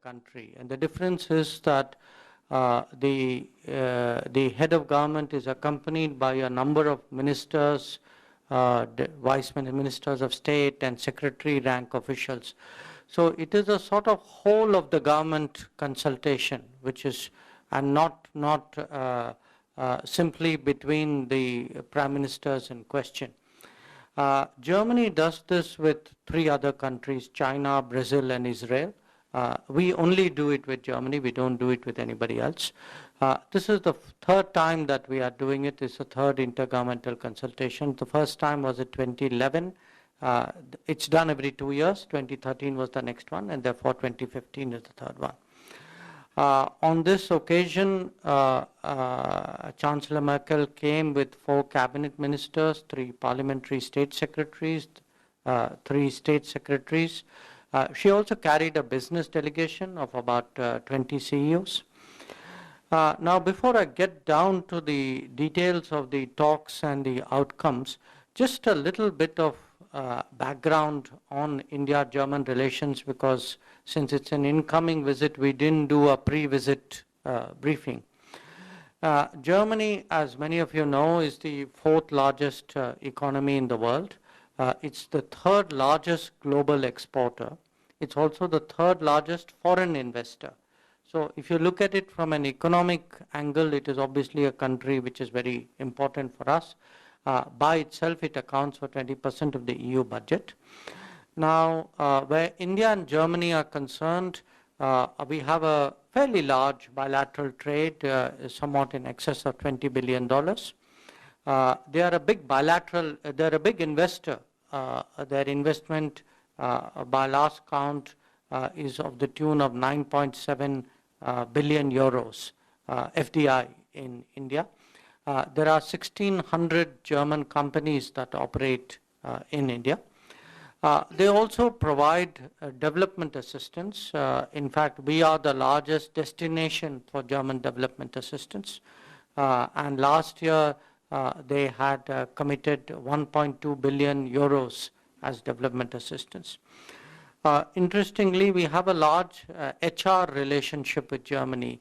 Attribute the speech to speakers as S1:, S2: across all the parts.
S1: country. And the difference is that the head of government is accompanied by a number of ministers, vice ministers of state and secretary rank officials. So it is a sort of whole of the government consultation, which is, and not simply between the prime ministers in question. Germany does this with 3 other countries, China, Brazil, and Israel. We only do it with Germany. We don't do it with anybody else. This is the 3rd time that we are doing it. It's the 3rd intergovernmental consultation. The first time was in 2011. It's done every 2 years. 2013 was the next one, and therefore 2015 is the 3rd one. On this occasion, Chancellor Merkel came with 4 cabinet ministers, 3 parliamentary state secretaries, 3 state secretaries. She also carried a business delegation of about 20 CEOs. Now, before I get down to the details of the talks and the outcomes, just a little bit of background on India-German relations, because since it's an incoming visit, we didn't do a pre-visit briefing. Germany, as many of you know, is the 4th largest economy in the world. It's the 3rd largest global exporter. It's also the 3rd largest foreign investor. So if you look at it from an economic angle, it is obviously a country which is very important for us. By itself, it accounts for 20% of the EU budget. Now, where India and Germany are concerned, we have a fairly large bilateral trade, somewhat in excess of $20 billion. They are a big bilateral, they're a big investor. Their investment, by last count, is of the tune of 9.7 billion euros, FDI in India. There are 1,600 German companies that operate in India. They also provide development assistance. In fact, we are the largest destination for German development assistance. And last year, they had committed 1.2 billion euros as development assistance. Interestingly, we have a large HR relationship with Germany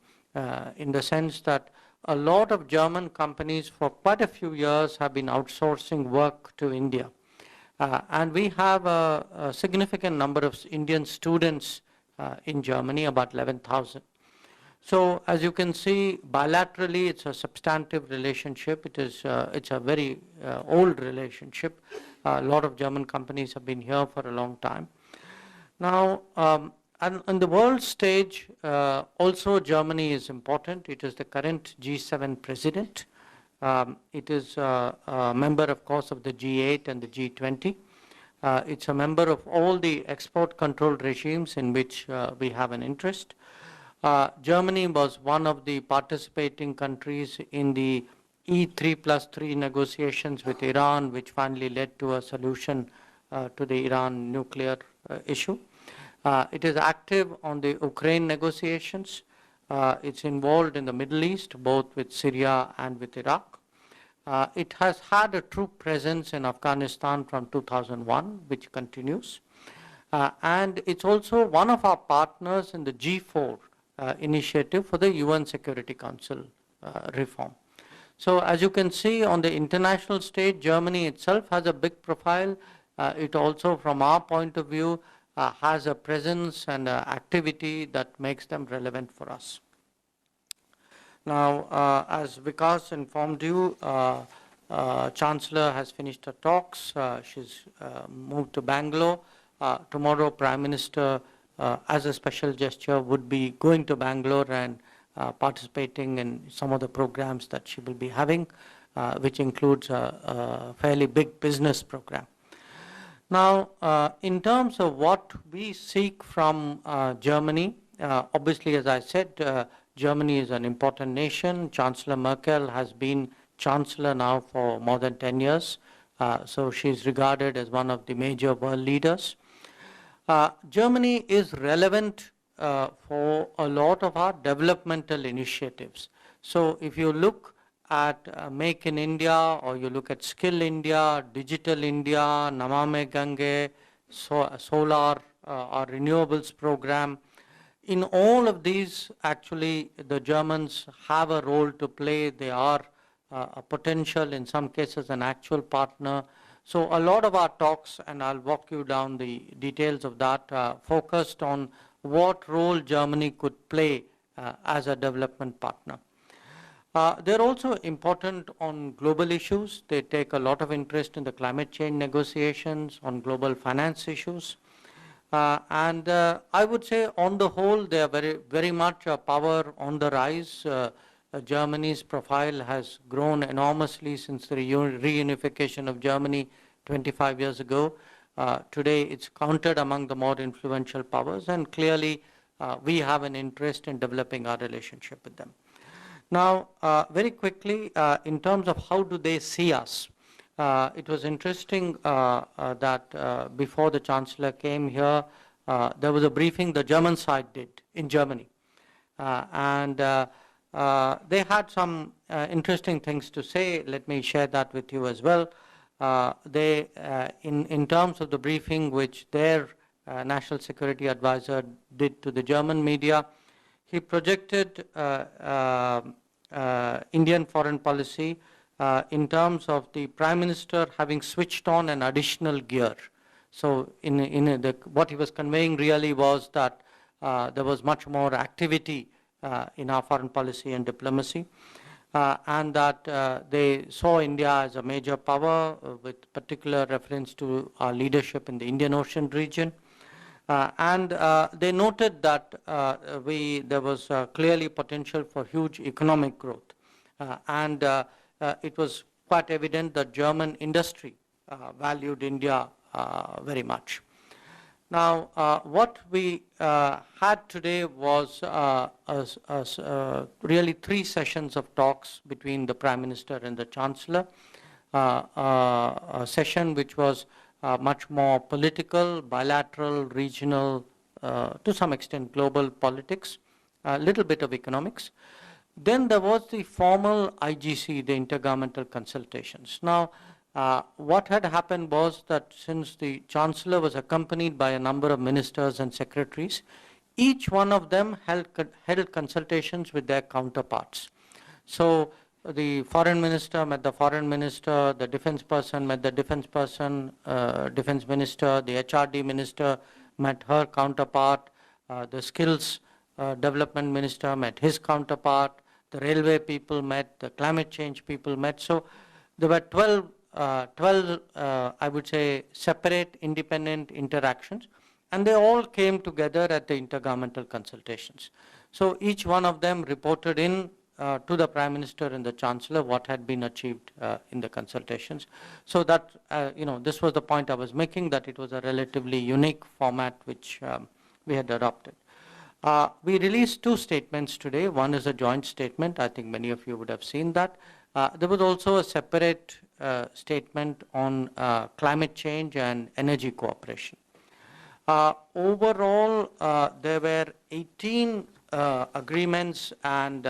S1: in the sense that a lot of German companies for quite a few years have been outsourcing work to India. And we have a significant number of Indian students in Germany, about 11,000. So as you can see, bilaterally, it's a substantive relationship. It's a very old relationship. A lot of German companies have been here for a long time. Now, on the world stage, also Germany is important. It is the current G7 president. It is a member, of course, of the G8 and the G20. It's a member of all the export control regimes in which we have an interest. Germany was one of the participating countries in the E3+3 negotiations with Iran, which finally led to a solution to the Iran nuclear issue. It is active on the Ukraine negotiations. It's involved in the Middle East, both with Syria and with Iraq. It has had a troop presence in Afghanistan from 2001, which continues. And it's also one of our partners in the G4 initiative for the UN Security Council reform. So as you can see on the international stage, Germany itself has a big profile. It also, from our point of view, has a presence and activity that makes them relevant for us. Now, as Vikas informed you, Chancellor has finished her talks. She's moved to Bangalore. Tomorrow, Prime Minister, as a special gesture, would be going to Bangalore and participating in some of the programs that she will be having, which includes a fairly big business program. Now, in terms of what we seek from Germany, obviously, as I said, Germany is an important nation. Chancellor Merkel has been Chancellor now for more than 10 years. So she's regarded as one of the major world leaders. Germany is relevant for a lot of our developmental initiatives. So if you look at Make in India, or you look at Skill India, Digital India, Namame Gange, Solar, our renewables program, In all of these, actually, the Germans have a role to play. They are a potential, in some cases, an actual partner. So a lot of our talks, and I'll walk you down the details of that, focused on what role Germany could play as a development partner. They're also important on global issues. They take a lot of interest in the climate change negotiations, on global finance issues. I would say on the whole, they are very much a power on the rise. Germany's profile has grown enormously since the reunification of Germany 25 years ago. Today, it's counted among the more influential powers, and clearly, we have an interest in developing our relationship with them. Now, very quickly, in terms of how do they see us, it was interesting that before the Chancellor came here, there was a briefing the German side did in Germany. They had some interesting things to say. Let me share that with you as well. In terms of the briefing which their national security advisor did to the German media, he projected Indian foreign policy in terms of the Prime Minister having switched on an additional gear. So what he was conveying really was that there was much more activity in our foreign policy and diplomacy, and that they saw India as a major power with particular reference to our leadership in the Indian Ocean region. They noted that there was clearly potential for huge economic growth. It was quite evident that German industry valued India very much. Now, what we had today was really 3 sessions of talks between the Prime Minister and the Chancellor. A session which was much more political, bilateral, regional, to some extent global politics, a little bit of economics. Then there was the formal IGC, the intergovernmental consultations. Now, what had happened was that since the Chancellor was accompanied by a number of ministers and secretaries, each one of them held consultations with their counterparts. So the foreign minister met the foreign minister, the defense person met the defense person, defense minister, the HRD minister met her counterpart, the skills development minister met his counterpart, the railway people met, the climate change people met. So there were 12, I would say, separate independent interactions, and they all came together at the intergovernmental consultations. So each one of them reported in to the Prime Minister and the Chancellor what had been achieved in the consultations. So that, this was the point I was making, that it was a relatively unique format which we had adopted. We released 2 statements today. One is a joint statement. I think many of you would have seen that. There was also a separate statement on climate change and energy cooperation. Overall, there were 18 agreements and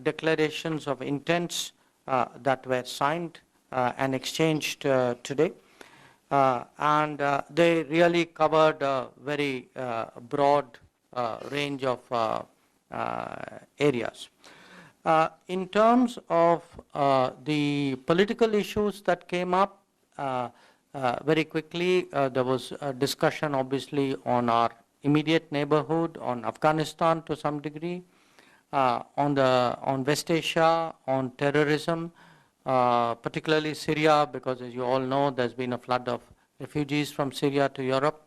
S1: declarations of intents that were signed and exchanged today. They really covered a very broad range of areas. In terms of the political issues that came up, very quickly, there was a discussion obviously on our immediate neighborhood, on Afghanistan to some degree, on West Asia, on terrorism, particularly Syria, because as you all know, there's been a flood of refugees from Syria to Europe,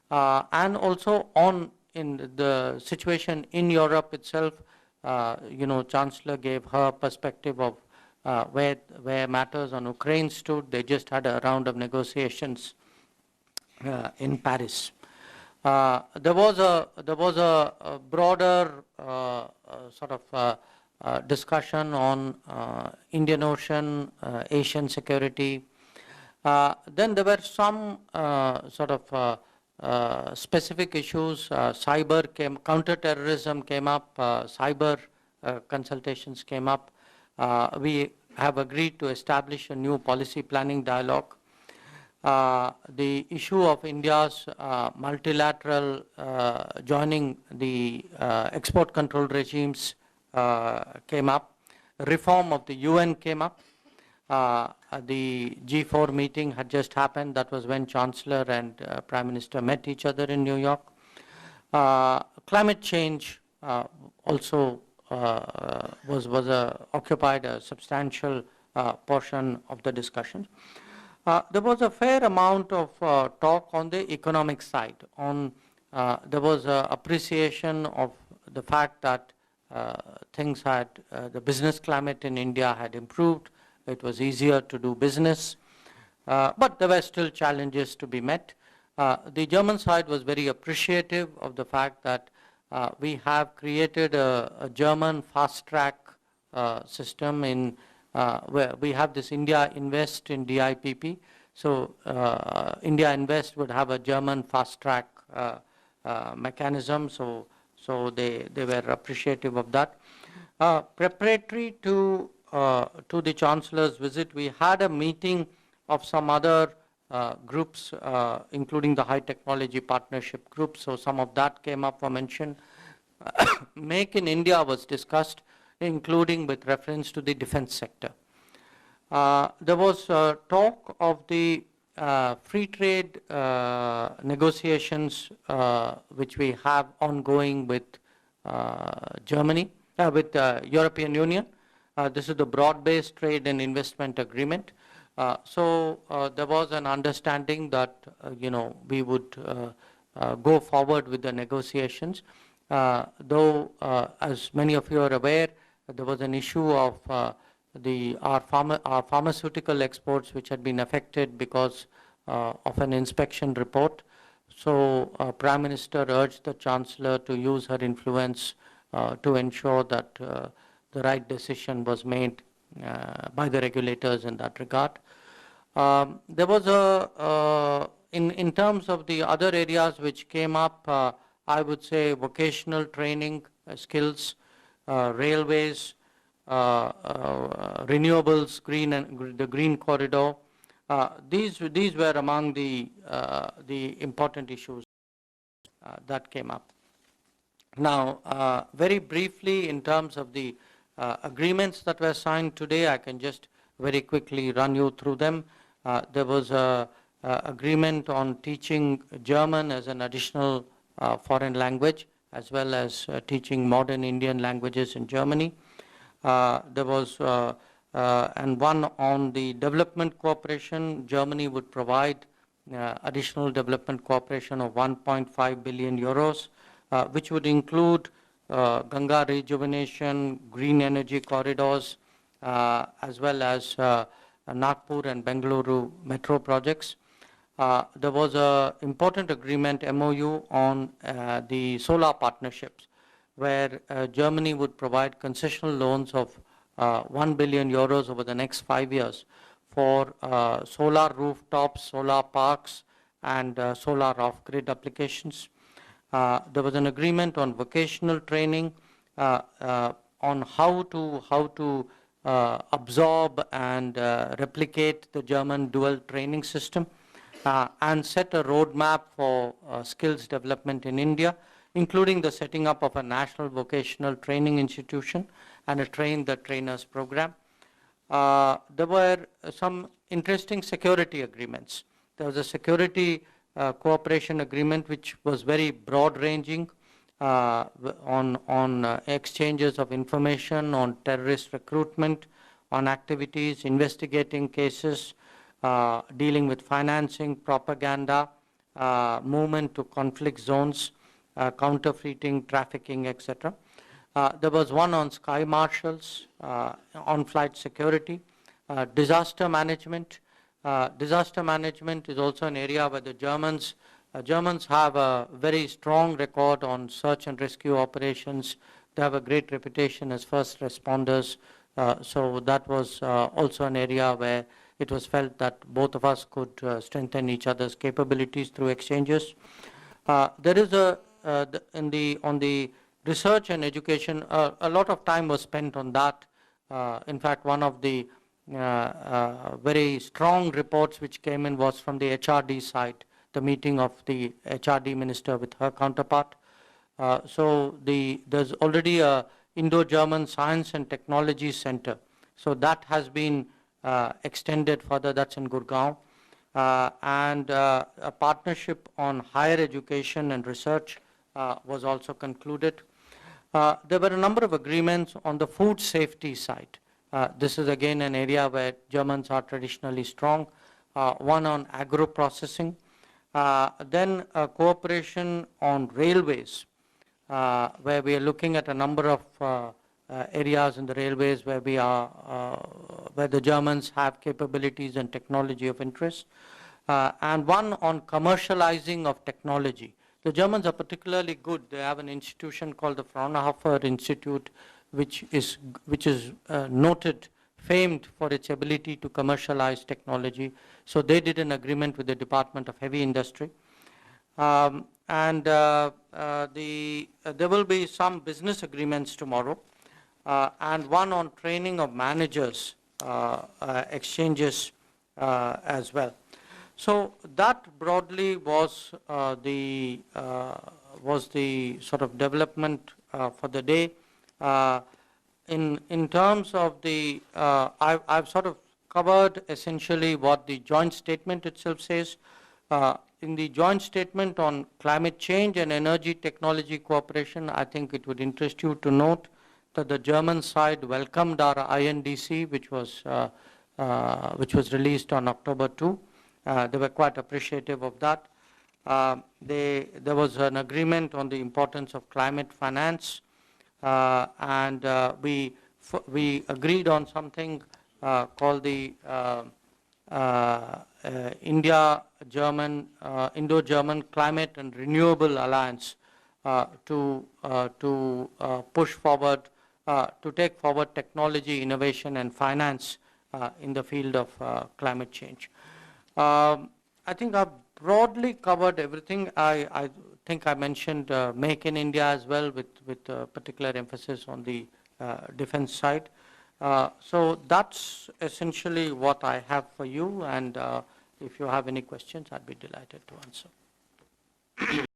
S1: and also in the situation in Europe itself. Chancellor gave her perspective of where matters on Ukraine stood. They just had a round of negotiations in Paris. There was a broader sort of discussion on Indian Ocean, Asian security. Then there were some sort of specific issues. Counter-terrorism came up, cyber consultations came up. We have agreed to establish a new policy planning dialogue. The issue of India's multilateral joining the export control regimes came up. Reform of the UN came up. The G4 meeting had just happened. That was when Chancellor and Prime Minister met each other in New York. Climate change also occupied a substantial portion of the discussion. There was a fair amount of talk on the economic side. There was appreciation of the fact that the business climate in India had improved. It was easier to do business, but there were still challenges to be met. The German side was very appreciative of the fact that we have created a German fast-track system where we have this India Invest in DIPP. So India Invest would have a German fast-track mechanism. So they were appreciative of that. Preparatory to the Chancellor's visit, we had a meeting of some other groups, including the High Technology Partnership Group. So some of that came up for mention. Make in India was discussed, including with reference to the defense sector. There was talk of the free trade negotiations which we have ongoing with Germany, with the European Union. This is the broad-based trade and investment agreement. So there was an understanding that we would go forward with the negotiations. Though, as many of you are aware, there was an issue of our pharmaceutical exports which had been affected because of an inspection report. So Prime Minister urged the Chancellor to use her influence to ensure that the right decision was made by the regulators in that regard. There was in terms of the other areas which came up, I would say vocational training, skills, railways, renewables, the green corridor. These were among the important issues that came up. Now, very briefly, in terms of the agreements that were signed today, I can just very quickly run you through them. There was an agreement on teaching German as an additional foreign language, as well as teaching modern Indian languages in Germany. There was and one on the development cooperation. Germany would provide additional development cooperation of 1.5 billion euros, which would include Ganga rejuvenation, green energy corridors, as well as Nagpur and Bengaluru metro projects. There was an important agreement, MOU, on the solar partnerships, where Germany would provide concessional loans of 1 billion euros over the next 5 years for solar rooftops, solar parks, and solar off-grid applications. There was an agreement on vocational training, on how to absorb and replicate the German dual training system, and set a roadmap for skills development in India, including the setting up of a national vocational training institution and a train the trainers program. There were some interesting security agreements. There was a security cooperation agreement which was very broad-ranging on exchanges of information, on terrorist recruitment, on activities, investigating cases, dealing with financing, propaganda, movement to conflict zones, counterfeiting, trafficking, etc. There was one on sky marshals, on-flight security, disaster management. Disaster management is also an area where the Germans have a very strong record on search and rescue operations. They have a great reputation as first responders. So that was also an area where it was felt that both of us could strengthen each other's capabilities through exchanges. There is on the research and education, a lot of time was spent on that. In fact, one of the very strong reports which came in was from the HRD side, the meeting of the HRD minister with her counterpart. So there's already a Indo-German Science and Technology Center. So that has been extended further, that's in Gurgaon. And a partnership on higher education and research was also concluded. There were a number of agreements on the food safety side. This is again an area where Germans are traditionally strong. One on agro-processing. Then cooperation on railways, where we are looking at a number of areas in the railways where where the Germans have capabilities and technology of interest. And one on commercializing of technology. The Germans are particularly good. They have an institution called the Fraunhofer Institute, which is noted, famed for its ability to commercialize technology. So they did an agreement with the Department of Heavy Industry. There will be some business agreements tomorrow, and one on training of managers, exchanges as well. So that broadly was the sort of development for the day. In terms of the, I've sort of covered essentially what the joint statement itself says. In the joint statement on climate change and energy technology cooperation, I think it would interest you to note that the German side welcomed our INDC, which was released on October 2. They were quite appreciative of that. There was an agreement on the importance of climate finance, and we agreed on something called the Indo-German Climate and Renewable Alliance to push forward, to take forward technology, innovation, and finance in the field of climate change. I think I've broadly covered everything. I think I mentioned Make in India as well, with particular emphasis on the defense side. So that's essentially what I have for you, and if you have any questions, I'd be delighted to answer.